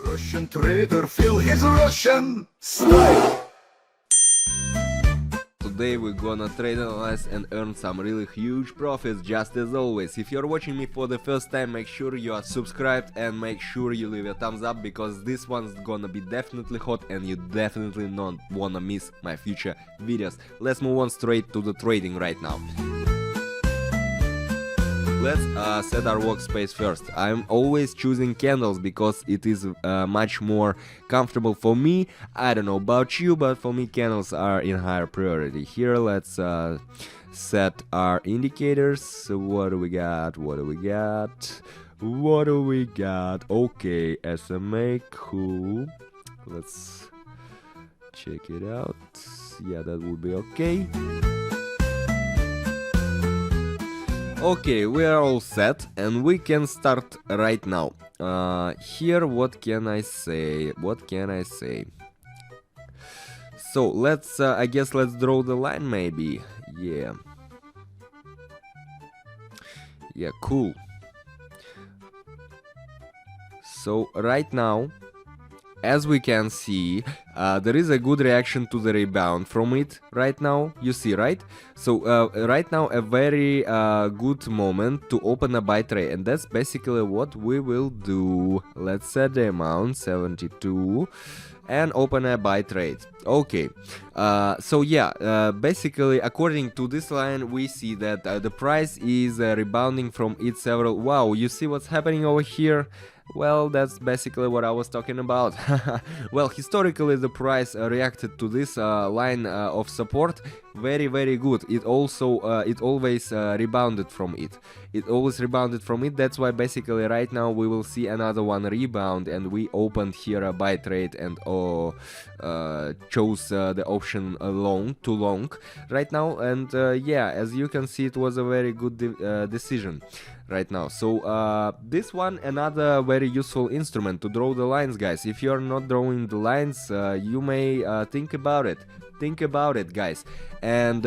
Russian trader, feel his Russian style. Today we're gonna trade, analyze and earn some really huge profits, just as always. If you're watching me for the first time, make sure you are subscribed and make sure you leave a thumbs up, because this one's gonna be definitely hot and you definitely not wanna miss my future videos. Let's move on straight to the trading right now. Let's set our workspace first. I'm always choosing candles because it is much more comfortable for me. I don't know about you, but for me candles are in higher priority. Here let's set our indicators. So what do we got? What do we got? What do we got? Okay, SMA, cool. Let's check it out. Yeah, that would be okay. Okay, we are all set and we can start right now. Here, what can I say? What can I say? So let's, I guess let's draw the line maybe. Yeah. Yeah, cool. So right now, as we can see, there is a good reaction to the rebound from it right now, you see, right? So right now a very good moment to open a buy trade, and that's basically what we will do. Let's set the amount 72 and open a buy trade. Okay, so yeah, basically according to this line we see that the price is rebounding from its several. Wow, you see what's happening over here? Well, that's basically what I was talking about. Well, historically the price reacted to this line of support very good. It also it always rebounded from it. It always rebounded from it. That's why basically right now we will see another one rebound, and we opened here a buy trade and chose the option long right now. And yeah, as you can see, it was a very good decision right now. So this one, another very useful instrument to draw the lines, guys. If you're not drawing the lines, you may think about it. Think about it, guys. And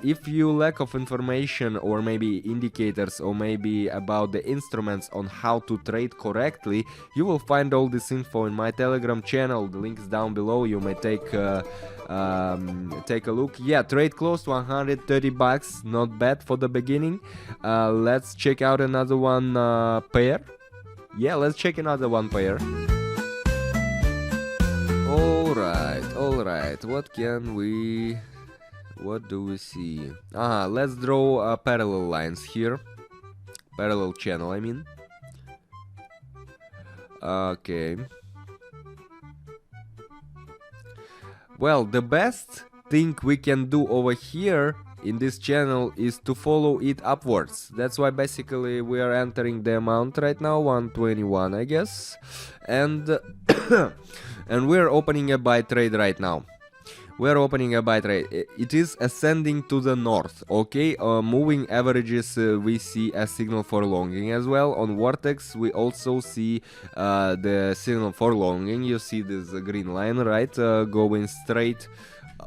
if you lack of information or maybe indicators or maybe about the instruments on how to trade correctly, you will find all this info in my Telegram channel. The link is down below. You may take a look. Yeah, trade close to 130 bucks, not bad for the beginning. Let's check out another one pair. Yeah, let's check another one pair. Alright, what do we see? Let's draw parallel lines here. Parallel channel, I mean. Okay. Well, the best thing we can do over here in this channel is to follow it upwards. That's why basically we are entering the amount right now, 121 I guess, and and we're opening a buy trade right now. We're opening a buy trade. It is ascending to the north. Okay, moving averages, we see a signal for longing as well. On vortex we also see the signal for longing. You see this green line, right, going straight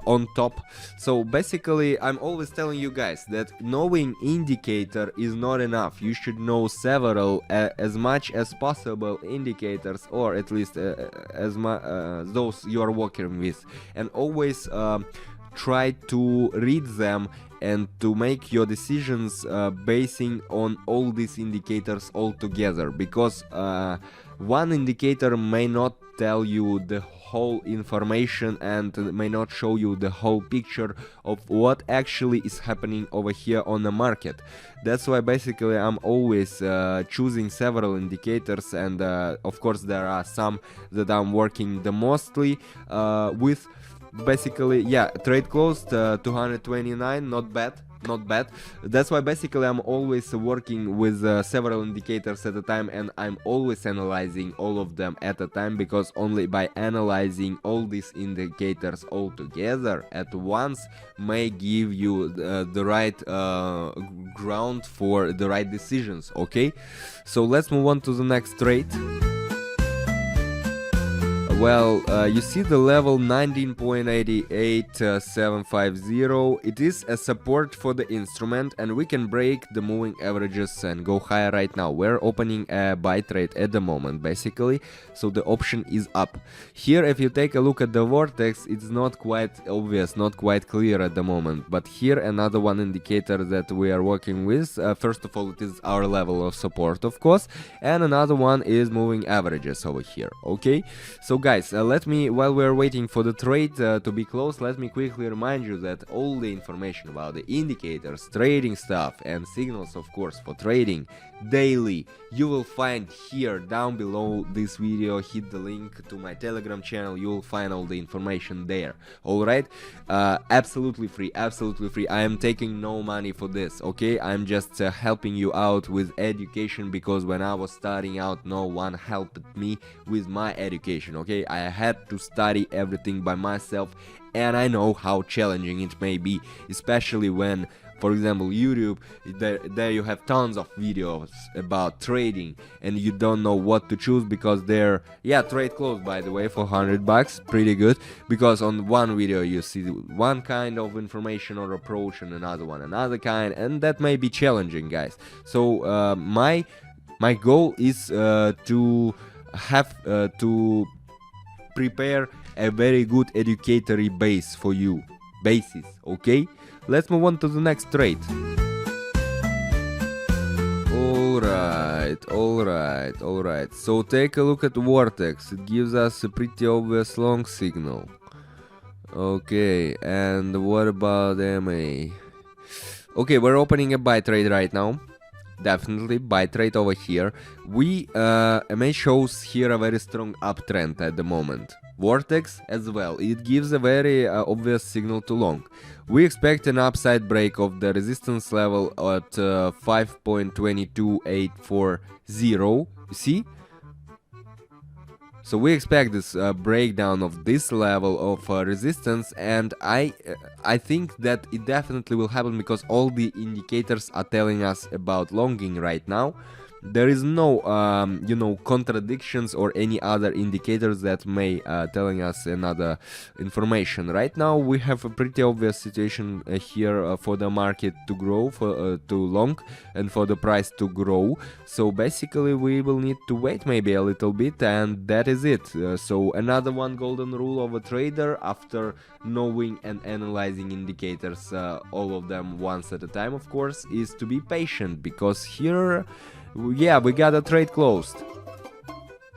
on top. So basically I'm always telling you guys that knowing indicator is not enough. You should know several, as much as possible indicators, or at least as those you are working with, and always try to read them and to make your decisions basing on all these indicators all together, because one indicator may not tell you the whole information and may not show you the whole picture of what actually is happening over here on the market. That's why basically I'm always choosing several indicators, and of course there are some that I'm working the mostly with. Basically, yeah, trade closed 229, not bad. That's why basically I'm always working with several indicators at a time, and I'm always analyzing all of them at a time, because only by analyzing all these indicators all together at once may give you the right ground for the right decisions. Okay, so let's move on to the next trade. You see the level 19.88750. It is a support for the instrument, and we can break the moving averages and go higher right now. We're opening a buy trade at the moment, basically, so the option is up. Here, if you take a look at the vortex, it's not quite obvious, not quite clear at the moment, but here another one indicator that we are working with. First of all, it is our level of support, of course, and another one is moving averages over here. Okay, so guys, let me, while we're waiting for the trade to be closed, let me quickly remind you that all the information about the indicators, trading stuff, and signals, of course, for trading daily, you will find here down below this video. Hit the link to my Telegram channel, you will find all the information there. All right, absolutely free, absolutely free. I am taking no money for this, okay? I'm just helping you out with education, because when I was starting out, no one helped me with my education, okay? I had to study everything by myself, and I know how challenging it may be, especially when, for example, YouTube, there you have tons of videos about trading, and you don't know what to choose, because they're, yeah, trade closed, by the way, for $100, pretty good, because on one video you see one kind of information or approach, and another one another kind, and that may be challenging, guys. So my goal is to have to prepare a very good educatory base for you, basis, okay? Let's move on to the next trade. Alright. So take a look at Vortex. It gives us a pretty obvious long signal. Okay, and what about MA? Okay, we're opening a buy trade right now. Definitely buy trade over here. MA shows here a very strong uptrend at the moment. Vortex as well, it gives a very obvious signal to long. We expect an upside break of the resistance level at 5.22840, you see? So we expect this breakdown of this level of resistance, and I think that it definitely will happen, because all the indicators are telling us about longing right now. There is no contradictions or any other indicators that may telling us another information. Right now we have a pretty obvious situation here for the market to grow, for to long, and for the price to grow. So basically we will need to wait maybe a little bit, and that is it. So another one golden rule of a trader, after knowing and analyzing indicators, all of them once at a time, of course, is to be patient, because here, yeah, we got a trade closed.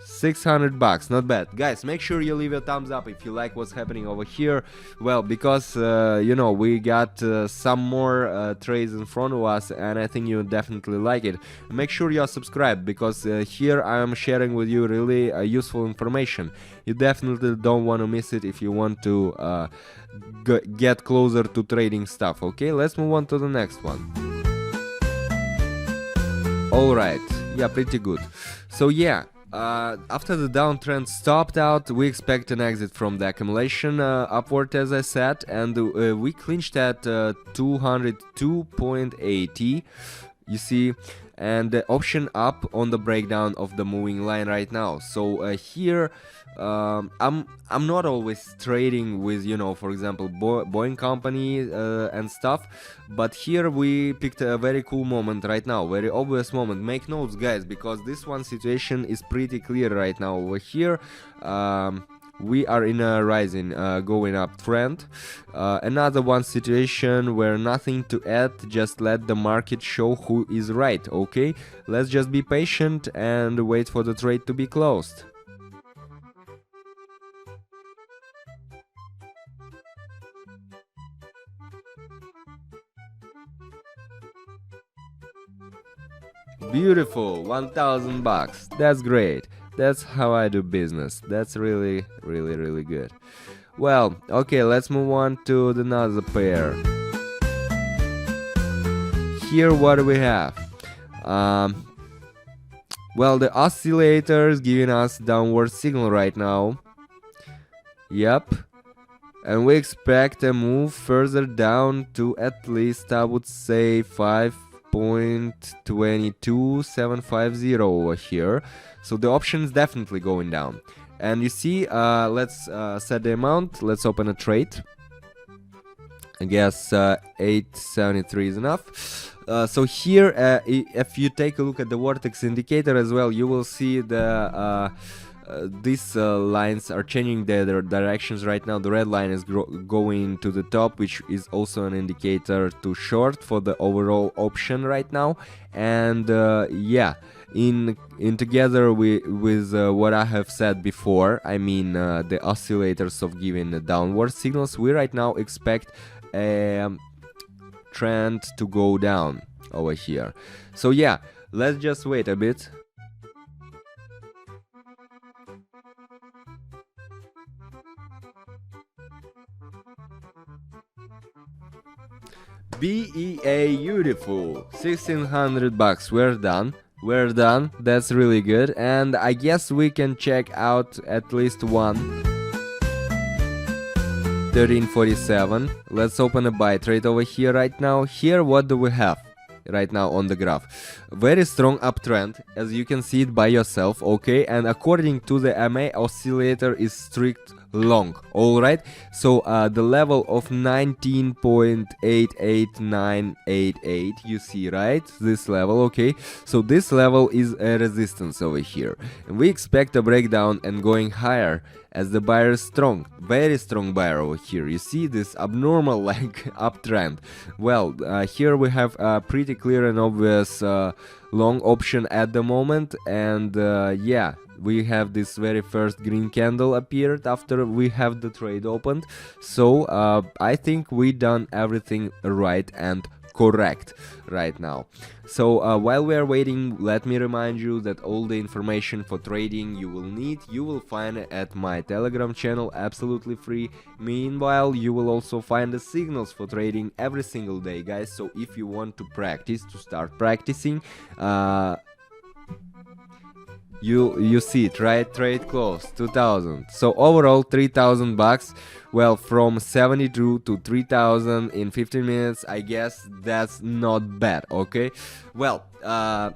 $600, not bad. Guys, make sure you leave a thumbs up if you like what's happening over here. Well, because we got some more trades in front of us, and I think you definitely like it. Make sure you are subscribed, because here I am sharing with you really useful information. You definitely don't want to miss it if you want to get closer to trading stuff. Okay, let's move on to the next one. Alright, yeah, pretty good. So yeah, after the downtrend stopped out, we expect an exit from the accumulation upward, as I said, and we clinched at 202.80, you see, and the option up on the breakdown of the moving line right now. So here I'm not always trading with, for example, Boeing company and stuff, but here we picked a very cool moment right now, very obvious moment. Make notes, guys, because this one situation is pretty clear right now. Over here we are in a rising, going up trend. Another one situation where nothing to add, just let the market show who is right. Okay, let's just be patient and wait for the trade to be closed. Beautiful, $1,000. That's great. That's how I do business. That's really, really, really good. Well, okay, let's move on to another pair. Here, what do we have? Well, the oscillator is giving us downward signal right now. Yep. And we expect a move further down to at least, I would say, 5.22750 over here. So the option is definitely going down. And you see, let's set the amount. Let's open a trade. I guess 873 is enough. So here, if you take a look at the vortex indicator as well, you will see the these lines are changing their directions right now. The red line is going to the top, which is also an indicator to short for the overall option right now. And yeah, in together with what I have said before, I mean the oscillators of giving the downward signals, we right now expect a trend to go down over here. So yeah, let's just wait a bit. Beautiful, 1600 bucks. We're done. That's really good. And I guess we can check out at least one. 1347. Let's open a buy trade over here right now. Here, what do we have right now on the graph? Very strong uptrend, as you can see it by yourself, okay? And according to the MA oscillator is strict long, all right? So the level of 19.88988, you see, right? This level, okay? So this level is a resistance over here, and we expect a breakdown and going higher, as the buyer is strong, very strong buyer over here. You see this abnormal like uptrend. Well, here we have a pretty clear and obvious long option at the moment, and yeah, we have this very first green candle appeared after we have the trade opened. So I think we done everything right and correct right now. So while we are waiting, let me remind you that all the information for trading you will need, you will find it at my Telegram channel, absolutely free. Meanwhile, you will also find the signals for trading every single day, guys. So if you want to practice, to start practicing, you see it, right? Trade close 2000. So overall 3000 bucks. Well, from 72 to 3000 in 15 minutes, I guess that's not bad, okay? Well,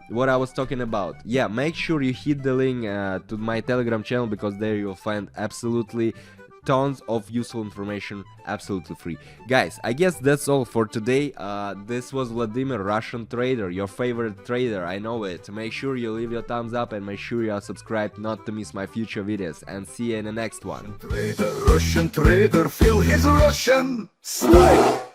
what I was talking about, yeah, make sure you hit the link to my Telegram channel, because there you'll find absolutely tons of useful information, absolutely free. Guys, I guess that's all for today. This was Vladimir, Russian trader, your favorite trader, I know it. Make sure you leave your thumbs up and make sure you are subscribed not to miss my future videos, and see you in the next one. Russian trader, feel his Russian style.